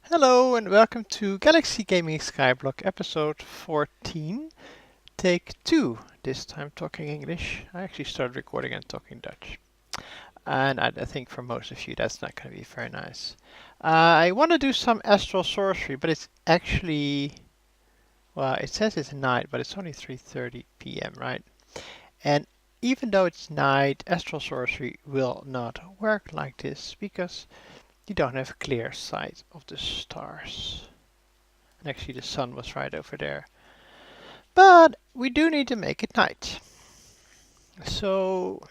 Hello and welcome to Galaxy Gaming Skyblock episode 14, take 2. This time talking English. I actually started recording and talking Dutch. And I think for most of you that's not going to be very nice. I want to do some Astral Sorcery, but it's actually, well, it says it's night, but it's only 3:30 p.m., right? And even though it's night, Astral Sorcery will not work like this because you don't have clear sight of the stars. And actually the sun was right over there. But we do need to make it night. So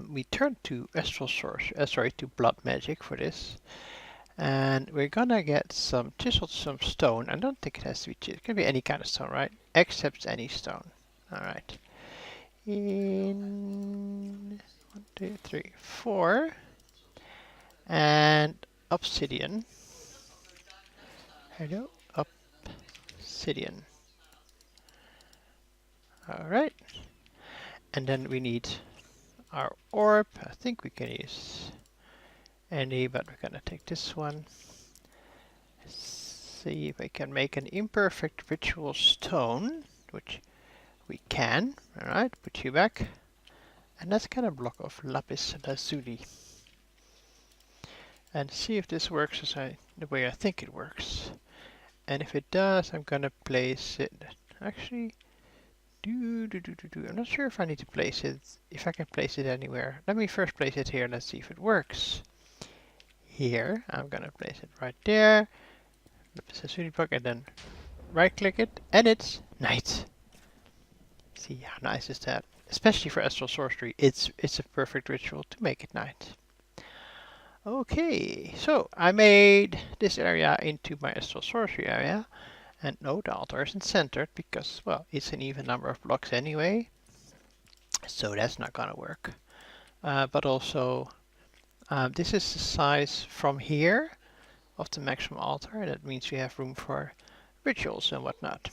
we turn to Astral Sorcery, to Blood Magic for this. And we're gonna get some chiseled some stone. I don't think it has to be chiseled. It can be any kind of stone, right? Except any stone. Alright. In 1, 2, 3, 4. And obsidian. Hello, obsidian. Alright. And then we need our orb. I think we can use any, but we're gonna take this one. See if I can make an imperfect ritual stone, which we can. Alright, put you back. And let's get a block of lapis lazuli. And see if this works the way I think it works. And if it does, I'm gonna place it. Actually, I'm not sure if I need to place it, if I can place it anywhere. Let me first place it here, let's see if it works. Here, I'm gonna place it right there. And then right click it, and it's night. See how nice is that? Especially for Astral Sorcery, it's a perfect ritual to make it night. Okay, so I made this area into my Astral Sorcery area. And no, the altar isn't centered because, well, it's an even number of blocks anyway. So that's not gonna work. But also, this is the size from here of the maximum altar. And that means we have room for rituals and whatnot.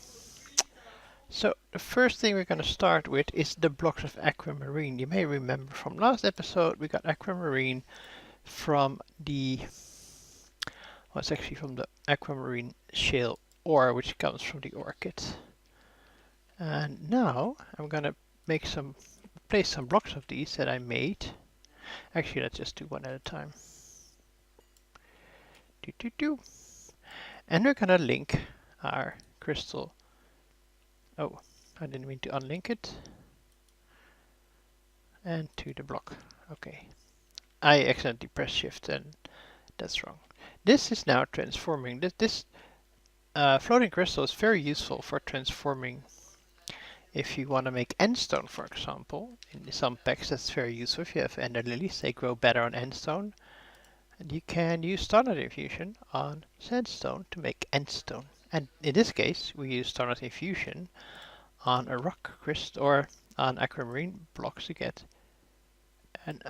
So the first thing we're going to start with is the blocks of aquamarine. You may remember from last episode we got aquamarine from the, well, it's actually from the aquamarine shale ore, which comes from the orchid. And now I'm going to place some blocks of these that I made. Actually, let's just do one at a time. And we're going to link our crystal. Oh, I didn't mean to unlink it. And to the block. Okay. I accidentally pressed shift and that's wrong. This is now transforming. This floating crystal is very useful for transforming. If you want to make endstone, for example, in some packs that's very useful. If you have ender lilies, they grow better on endstone. And you can use starlight infusion on sandstone to make endstone. And in this case, we use starlight infusion on a rock crystal or on aquamarine blocks to get an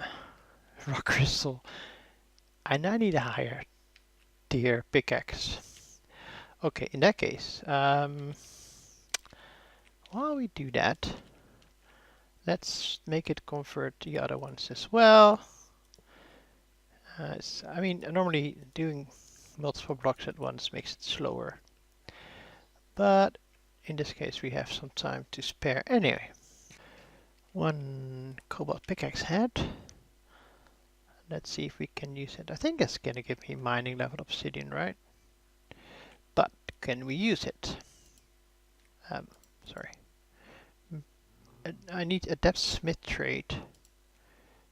rock crystal. I now need a higher tier pickaxe. Okay, in that case, while we do that, let's make it convert the other ones as well. I mean, normally doing multiple blocks at once makes it slower. But in this case, we have some time to spare anyway. One cobalt pickaxe head. Let's see if we can use it. I think it's going to give me mining level obsidian, right? But can we use it? Sorry. I need a depth smith trade.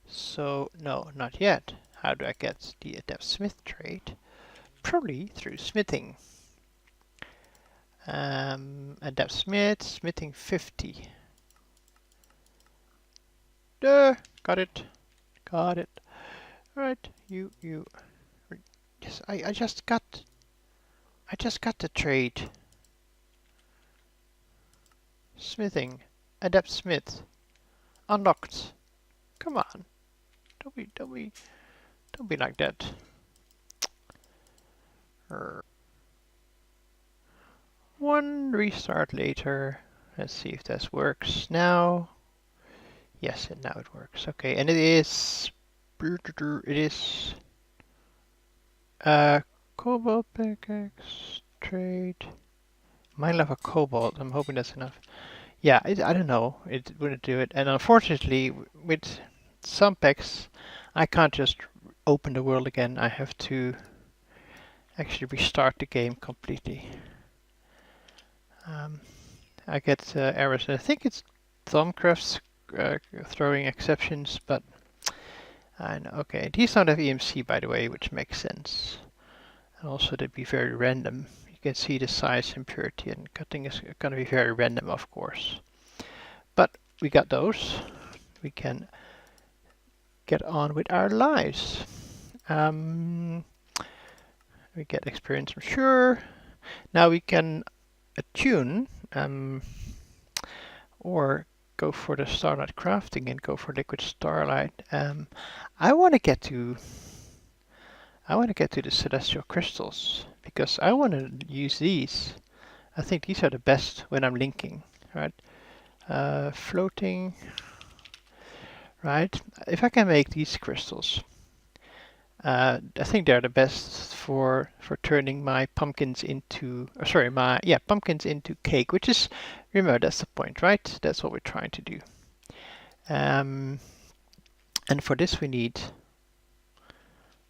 So, no, not yet. How do I get the adept smith trade? Probably through smithing. Adept smith, smithing 50. Got it. Got it. Alright, you. Yes, I just got the trade. Smithing. Adept smith. Unlocked. Come on. Don't be like that. One restart later. Let's see if this works now. Yes, and now it works. Okay, and it is cobalt pickaxe, trade. Mine level cobalt, I'm hoping that's enough. Yeah, I don't know, it wouldn't do it. And unfortunately, with some packs, I can't just open the world again. I have to actually restart the game completely. I get errors. I think it's Thumbcraft's throwing exceptions, but I know. Okay, these don't have EMC, by the way, which makes sense. And also they'd be very random. You can see the size, impurity, and cutting is going to be very random, of course. But we got those. We can get on with our lives. We get experience, I'm sure. Now we can attune or go for the Starlight crafting and go for liquid starlight. I want to get to the celestial crystals because I want to use these. I think these are the best when I'm linking, right? Floating, right? If I can make these crystals, I think they're the best for turning my pumpkins into, pumpkins into cake, which is, remember, that's the point, right? That's what we're trying to do. And for this we need,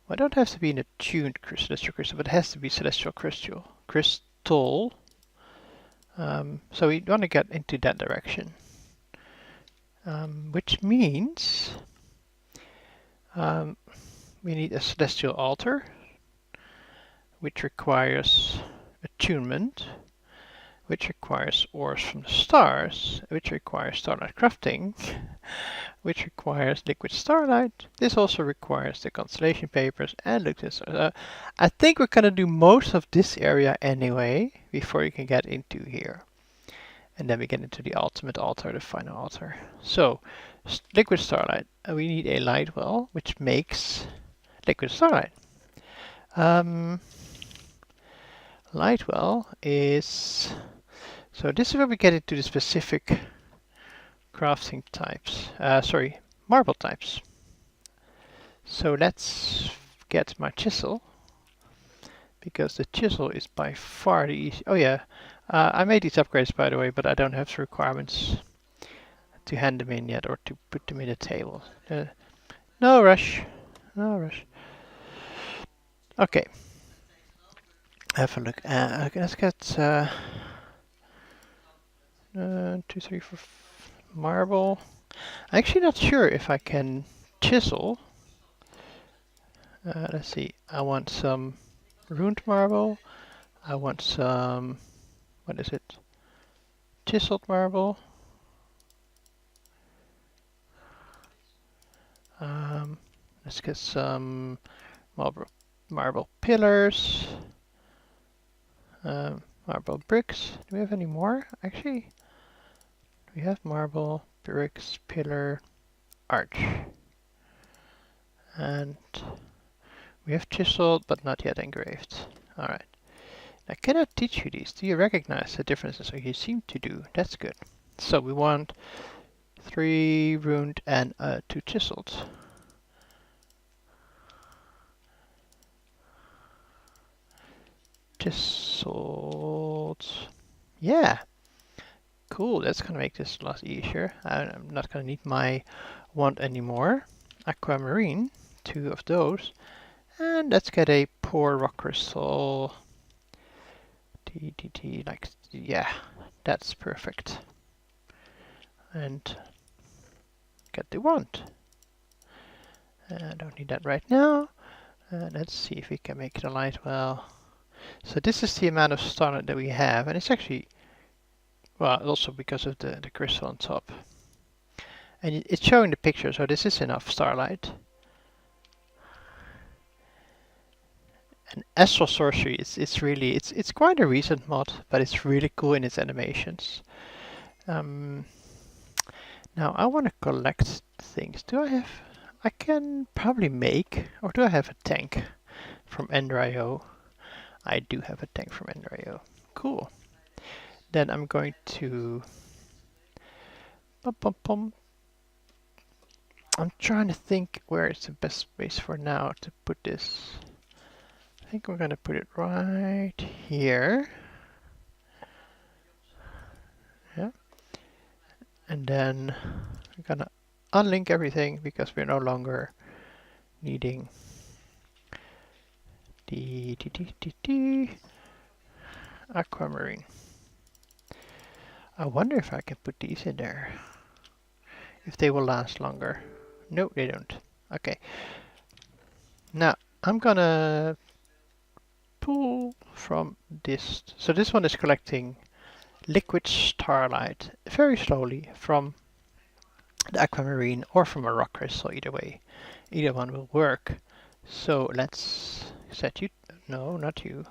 well, it don't have to be an attuned celestial crystal, but it has to be celestial crystal. So we want to get into that direction, which means we need a celestial altar, which requires attunement, which requires ores from the stars, which requires starlight crafting, which requires liquid starlight. This also requires the constellation papers and look this. I think we're gonna do most of this area anyway before you can get into here. And then we get into the ultimate altar, the final altar. So, liquid starlight. We need a light well, which makes liquid starlight. Light well is, so this is where we get into the specific crafting types. Marble types. So let's get my chisel, because the chisel is by far the easy. Oh yeah, I made these upgrades by the way, but I don't have the requirements to hand them in yet or to put them in the table. No rush, no rush. Okay, have a look. Okay, let's get 2, 3, 4 marble. I'm actually not sure if I can chisel. Let's see. I want some runed marble. I want some, what is it? Chiseled marble. Let's get some marble pillars. Marble bricks. Do we have any more? Actually, we have marble, bricks, pillar, arch. And we have chiseled, but not yet engraved. Alright. I cannot teach you these. Do you recognize the differences? So you seem to do. That's good. So we want 3 runed and 2 chiseled. Chiseled. Yeah. Cool. That's gonna make this a lot easier. I'm not gonna need my wand anymore. Aquamarine. 2 of those. And let's get a poor rock crystal. TTT, like, yeah, that's perfect. And get the wand. I don't need that right now. Let's see if we can make it a light well. So this is the amount of starlight that we have, and it's actually, well, also because of the crystal on top. And it's showing the picture, so this is enough starlight. And Astral Sorcery it's really it's quite a recent mod, but it's really cool in its animations. Now I want to collect things. Do I have? I can probably make, or do I have a tank from Ender.io? I do have a tank from Ender.io. Cool. Then I'm going to. I'm trying to think where is the best place for now to put this. think we're gonna put it right here. Yeah. And then we're gonna unlink everything because we're no longer needing the aquamarine. I wonder if I can put these in there. If they will last longer. No, they don't. Okay. Now, I'm gonna pull from this. So this one is collecting liquid starlight very slowly from the aquamarine or from a rock crystal, either way. Either one will work. So let's set you, no, not you,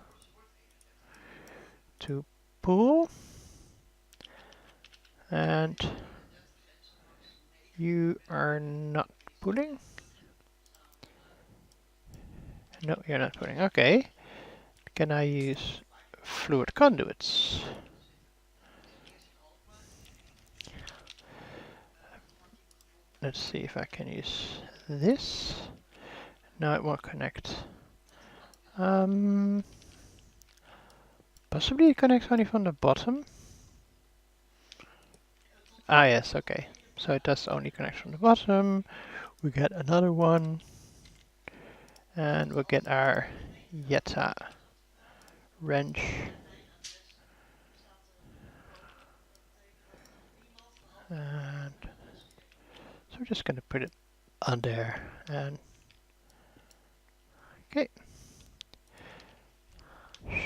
to pull. And you are not pulling. No, you're not pulling. Okay. Can I use fluid conduits? Let's see if I can use this. Now it won't connect. Possibly it connects only from the bottom. Ah yes, okay. So it does only connect from the bottom. We get another one. And we'll get our Yeta wrench. And so we're just gonna put it on there and okay.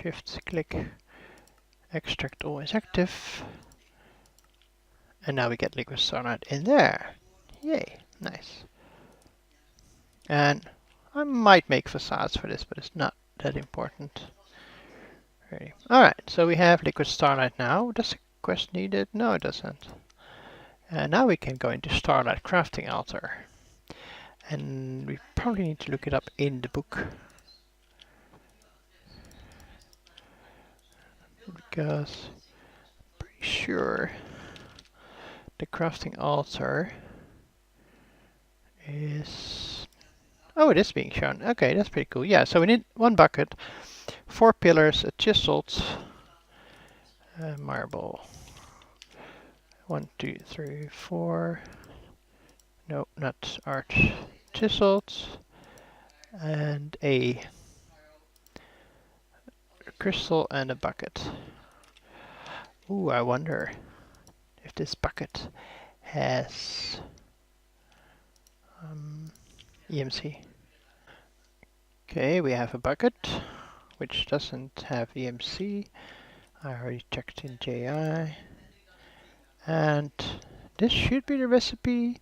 Shift click, extract always active. And now we get liquid starlight in there. Yay, nice. And I might make facades for this, but it's not that important. Ready. Alright, so we have liquid starlight now. Does the quest need it? No, it doesn't. And now we can go into Starlight Crafting Altar. And we probably need to look it up in the book. Because I'm pretty sure the crafting altar is... Oh, it is being shown. Okay, that's pretty cool. Yeah, so we need 1 bucket, 4 pillars, a chiseled marble. 1, 2, 3, 4. No, not arch. Chiseled. And a crystal and a bucket. Ooh, I wonder if this bucket has EMC. Okay, we have a bucket which doesn't have EMC. I already checked in JI. And this should be the recipe,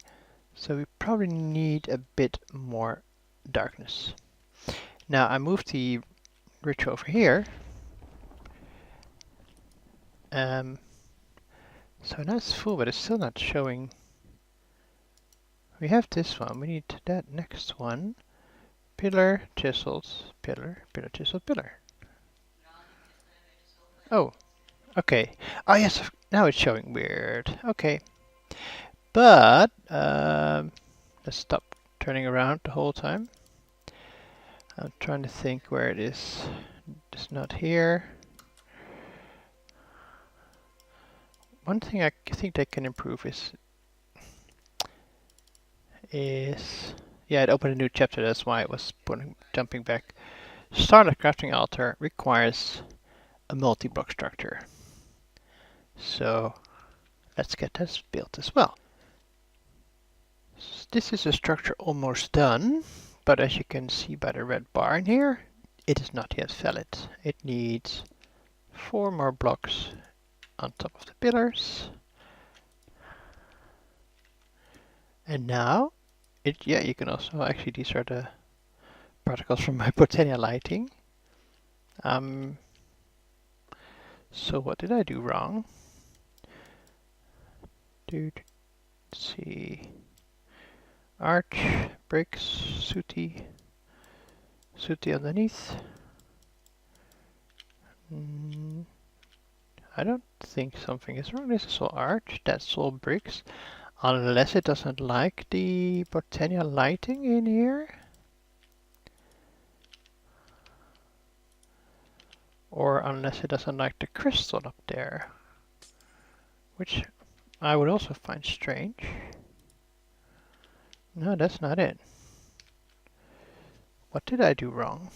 so we probably need a bit more darkness. Now I moved the ritual over here. So now it's full, but it's still not showing. We have this one, we need that next one. Pillar, chiseled, pillar, pillar, chiseled, pillar. Oh, okay. Oh yes, now it's showing weird. Okay. But, let's stop turning around the whole time. I'm trying to think where it is. It's not here. One thing I think they can improve is yeah, it opened a new chapter, that's why it was jumping back. Starlight Crafting Altar requires a multi-block structure. So let's get this built as well. This is a structure almost done, but as you can see by the red bar in here, it is not yet valid. It needs 4 more blocks on top of the pillars. And now, yeah, you can also, actually these are the particles from my Botania lighting. So what did I do wrong? Let's see. Arch, bricks, sooty underneath. I don't think something is wrong. This is all arch, that's all bricks. Unless it doesn't like the Botania lighting in here. Or unless it doesn't like the crystal up there. Which I would also find strange. No, that's not it. What did I do wrong?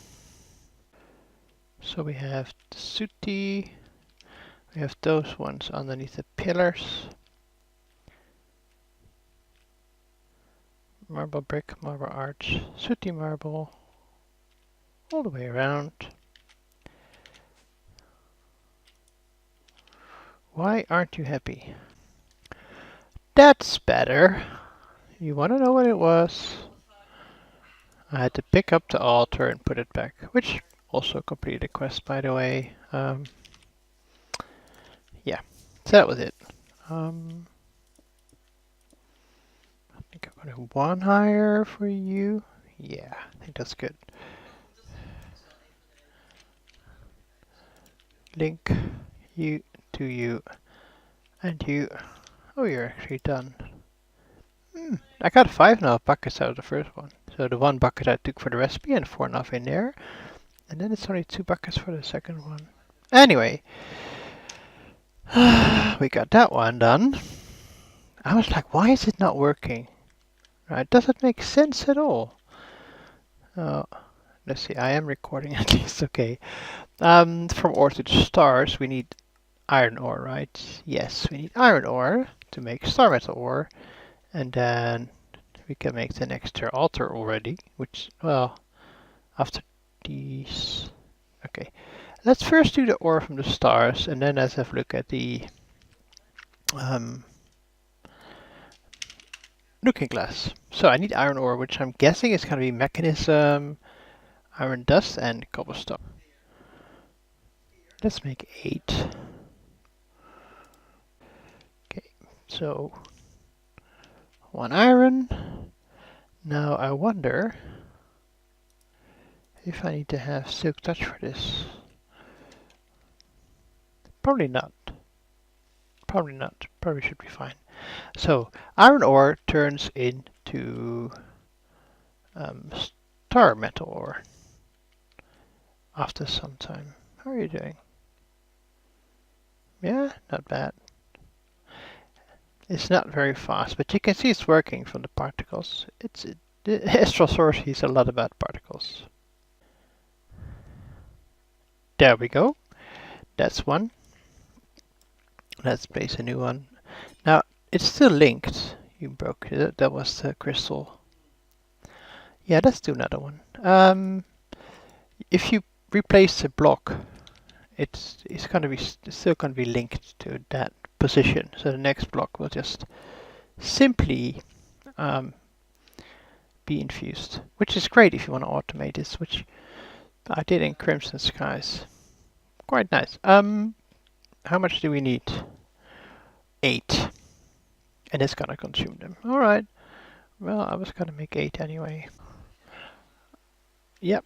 So we have the sooty. We have those ones underneath the pillars. Marble brick, marble arch, sooty marble. All the way around. Why aren't you happy? That's better. You want to know what it was? I had to pick up the altar and put it back, which also completed a quest, by the way. Yeah, so that was it. I think I'm going to one higher for you. Yeah, I think that's good. Link you to you and you. Oh, you're actually done. I got 5.5 buckets out of the first one. So the 1 bucket I took for the recipe and 4.5 in there. And then it's only 2 buckets for the second one. Anyway, we got that one done. I was like, why is it not working? Right, doesn't make sense at all. Let's see, I am recording at least, okay. From ore to the stars, we need iron ore, right? Yes, we need iron ore to make star metal ore. And then we can make the next altar already, which, well, after these. Okay, let's first do the ore from the stars, and then let's have a look at the looking glass. So I need iron ore, which I'm guessing is going to be mechanism, iron dust, and cobblestone. Let's make 8. Okay, so 1 iron. Now I wonder if I need to have silk touch for this. Probably not. Probably not. Probably should be fine. So iron ore turns into star metal ore after some time. How are you doing? Yeah, not bad. It's not very fast, but you can see it's working from the particles. The Astral Sorcery is a lot about particles. There we go. That's one. Let's place a new one. Now, it's still linked. You broke it. That was the crystal. Yeah, let's do another one. If you replace the block, it's gonna be still gonna be linked to that position. So the next block will just simply be infused, which is great if you want to automate this, which I did in Crimson Skies. Quite nice. How much do we need? 8. And it's gonna consume them. Alright. Well, I was gonna make 8 anyway. Yep.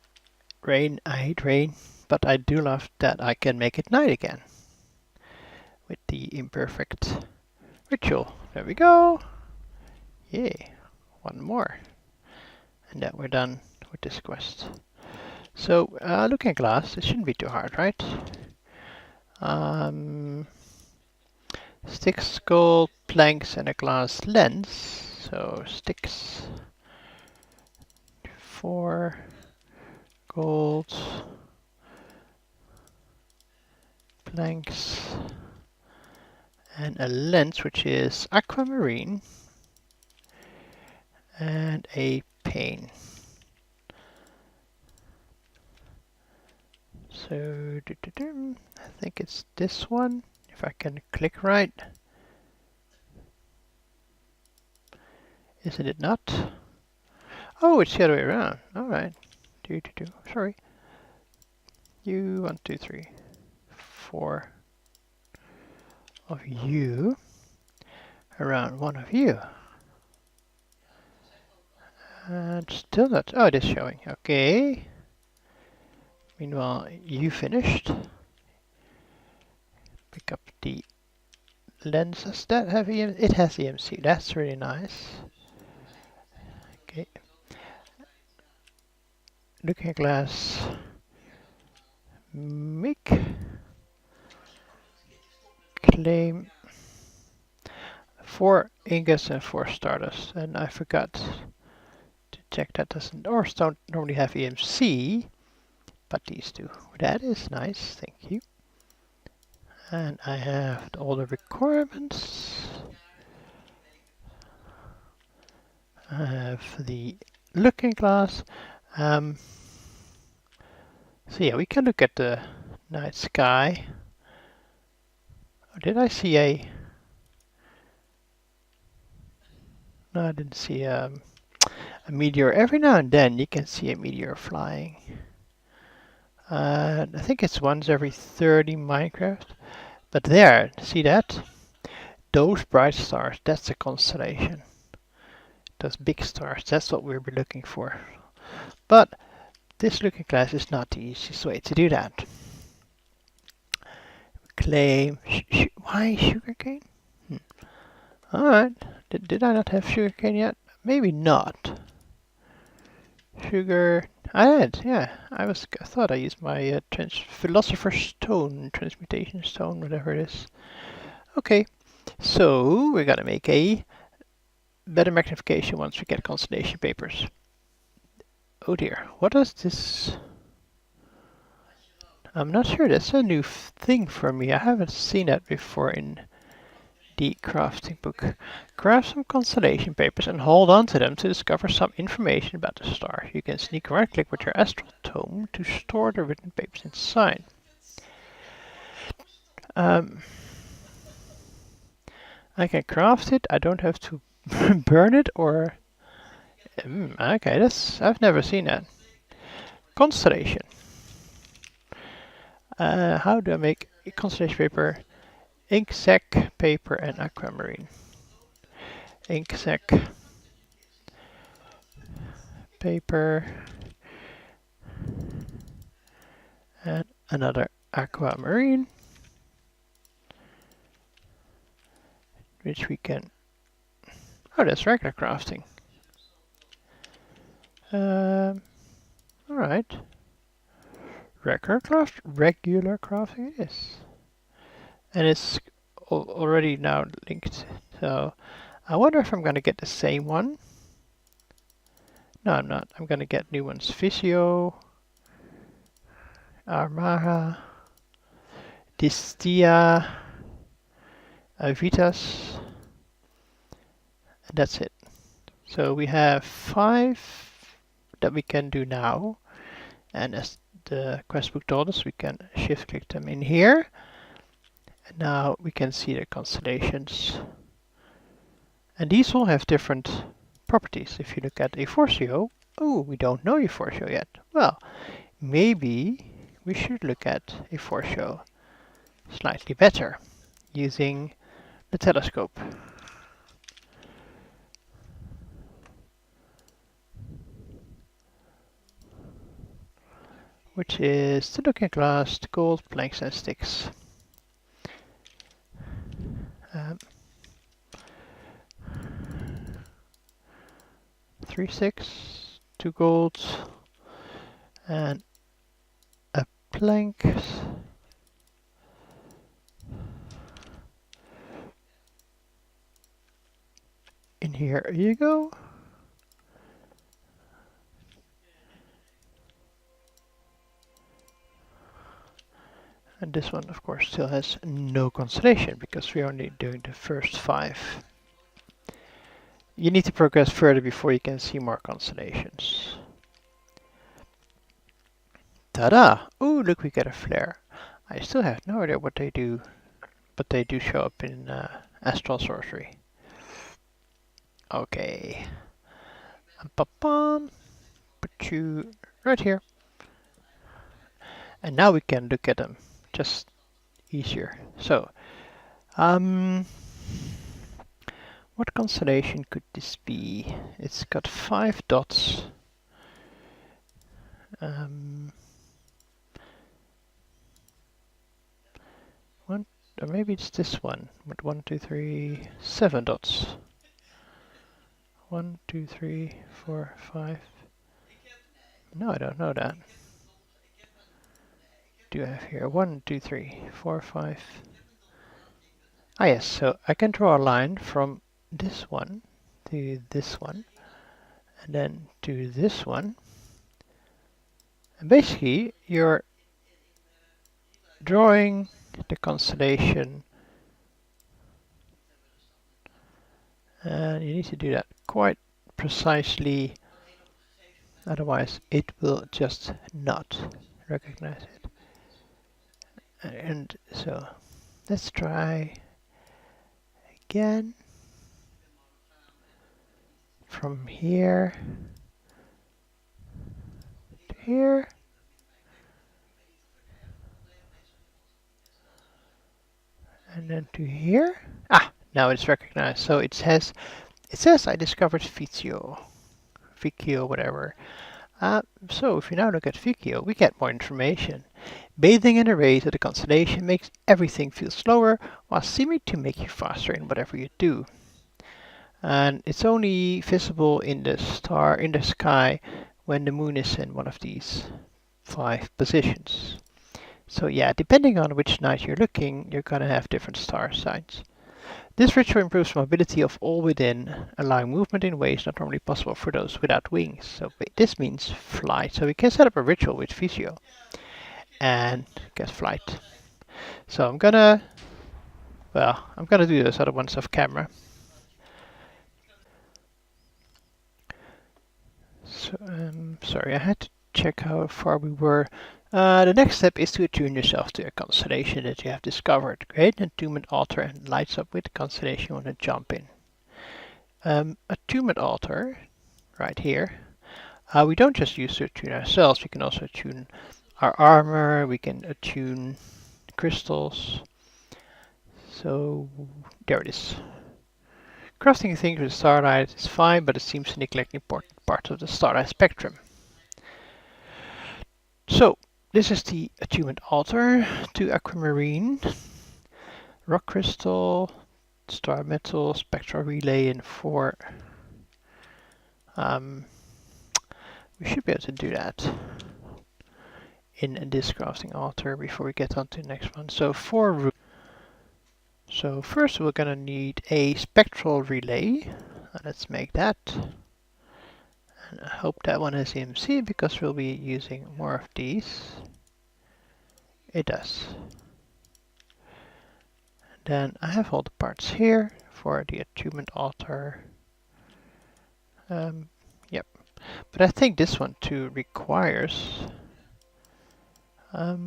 Rain. I hate rain. But I do love that I can make it night again. With the imperfect ritual. There we go. Yay. One more. And then we're done with this quest. So, looking at glass, it shouldn't be too hard, right? Sticks, gold, planks, and a glass lens. So sticks, 4 gold, planks, and a lens, which is aquamarine, and a pane. So I think it's this one. If I can click right. Isn't it not? Oh, it's the other way around. Alright. Sorry. 1, 2, 3, 4 of you. Around 1 of you. And still not. Oh, it is showing. Okay. Meanwhile, you finished. Pick up the lenses that have EMC. It has EMC. That's really nice. Okay. Looking at glass. Make. claim 4 ingots and 4 stardust, and I forgot to check that doesn't, ores don't normally have EMC, but these do. That is nice, thank you. And I have all the requirements. I have the looking glass. So yeah, we can look at the night sky. Oh, did I see a... No, I didn't see a meteor. Every now and then you can see a meteor flying. I think it's once every 30 Minecraft. But there, see that? Those bright stars, that's a constellation. Those big stars, that's what we'll be looking for. But this looking glass is not the easiest way to do that. Claim... why sugarcane? Alright, did I not have sugarcane yet? Maybe not. Sugar... I had, yeah. I thought I used my Philosopher's Stone, Transmutation Stone, whatever it is. Okay, so we're gonna make a better magnification once we get constellation papers. Oh dear, what is this? I'm not sure, that's a new thing for me. I haven't seen that before in the crafting book. Craft some constellation papers and hold on to them to discover some information about the star. You can sneak right click with your astral tome to store the written papers inside. I can craft it, I don't have to burn it or... okay, I've never seen that. Constellation. How do I make a constellation paper? Ink sac, paper and aquamarine. Ink sac, paper and another aquamarine, which we can... oh, that's regular crafting. Alright. Regular crafting it is. And it's already now linked. So I wonder if I'm going to get the same one. No, I'm not. I'm going to get new ones. Visio, Armara, Distia, Vitas, and that's it. So we have 5 that we can do now, and as the quest book told us, we can shift click them in here, and now we can see the constellations. And these all have different properties. If you look at Eforcio, oh, we don't know Eforcio yet. Well, maybe we should look at Eforcio slightly better using the telescope. Which is the looking glass, the gold planks and sticks. 3 sticks, 2 golds, and a plank. In here you go. And this one, of course, still has no constellation because we're only doing the first 5. You need to progress further before you can see more constellations. Ta-da! Ooh, look, we get a flare. I still have no idea what they do, but they do show up in Astral Sorcery. Okay. Put you right here. And now we can look at them just easier. So, what constellation could this be? It's got 5 dots. One, or maybe it's this one with 1, 2, 3, 7 dots. 1, 2, 3, 4, 5. No, I don't know that. Do I have here 1, 2, 3, 4, 5? Ah yes, so I can draw a line from this one to this one, and then to this one. And basically, you're drawing the constellation, and you need to do that quite precisely, otherwise it will just not recognize it. And so let's try again from here to here. And then to here. Ah, now it's recognized. So it says I discovered Ficcio, whatever. So if you now look at Ficcio, we get more information. Bathing in the rays of the constellation makes everything feel slower, while seeming to make you faster in whatever you do. And it's only visible in the sky when the moon is in one of these 5 positions. So yeah, depending on which night you're looking, you're gonna have different star signs. This ritual improves mobility of all within, allowing movement in ways not normally possible for those without wings. So this means flight. So we can set up a ritual with Visio and get flight. So I'm gonna do those other ones off camera. So sorry, I had to check how far we were. The next step is to attune yourself to a constellation that you have discovered. Create an attunement altar and lights up with the constellation you want to jump in. Attunement altar, right here. We don't just use to attune ourselves, we can also attune our armor, we can attune crystals. So there it is. Crafting things with starlight is fine, but it seems to neglect important parts of the starlight spectrum. So this is the attunement altar to aquamarine, rock crystal, star metal, spectral relay, and 4. We should be able to do that in this crafting altar before we get on to the next one. So 4. So first we're gonna need a spectral relay. Let's make that. And I hope that one has EMC because we'll be using more of these. It does. And then I have all the parts here for the attunement altar. Yep. But I think this one too requires a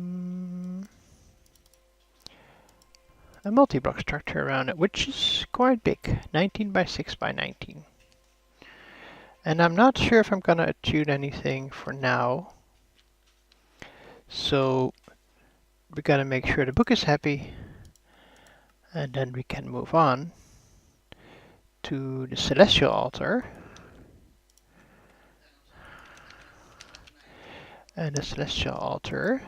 multi-block structure around it, which is quite big, 19 by 6 by 19. And I'm not sure if I'm gonna attune anything for now. So we gotta make sure the book is happy, and then we can move on to the celestial altar. And the celestial altar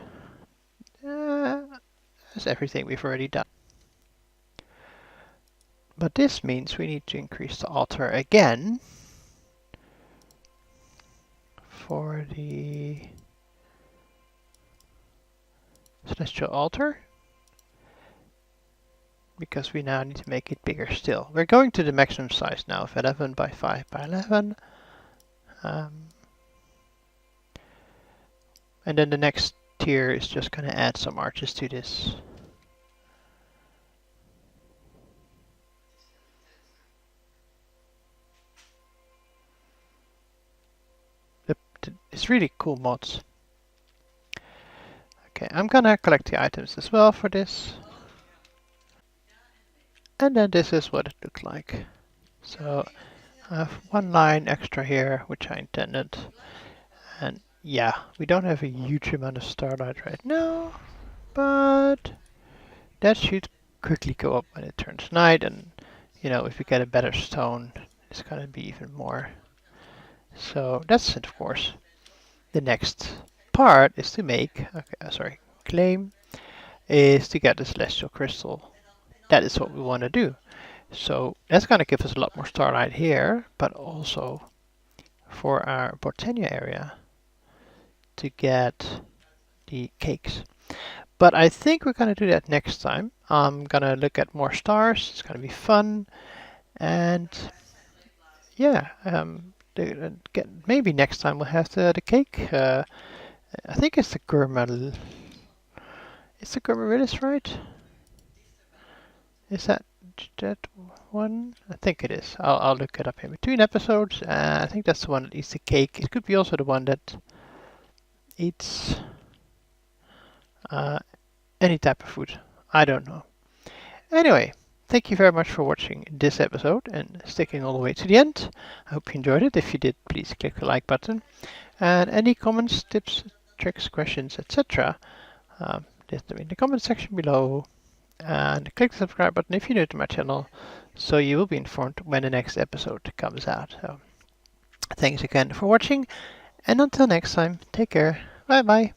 has everything we've already done. But this means we need to increase the altar again for the celestial altar, because we now need to make it bigger still. We're going to the maximum size now of 11 by 5 by 11. And then the next tier is just going to add some arches to this. It's really cool mods. Okay, I'm gonna collect the items as well for this. And then this is what it looks like. So I have one line extra here, which I intended. And yeah, we don't have a huge amount of starlight right now, but that should quickly go up when it turns night. And you know, if we get a better stone, it's gonna be even more. So that's it, of course. The next part is to make, claim, is to get the celestial crystal. That is what we want to do. So that's going to give us a lot more starlight here, but also for our Botania area to get the cakes. But I think we're gonna do that next time. I'm gonna look at more stars. It's gonna be fun, and yeah, maybe next time we'll have the cake. I think it's the gourmet. It's the gourmet, right? Is that one? I think it is. I'll look it up in between episodes. I think that's the one that eats the cake. It could be also the one that eats uh, any type of food. I don't know. Anyway, thank you very much for watching this episode and sticking all the way to the end. I hope you enjoyed it. If you did, please click the like button. And any comments, tips, tricks, questions, etc., leave them in the comment section below. And click the subscribe button if you're new to my channel, so you will be informed when the next episode comes out. So, thanks again for watching, and until next time, take care. Bye bye.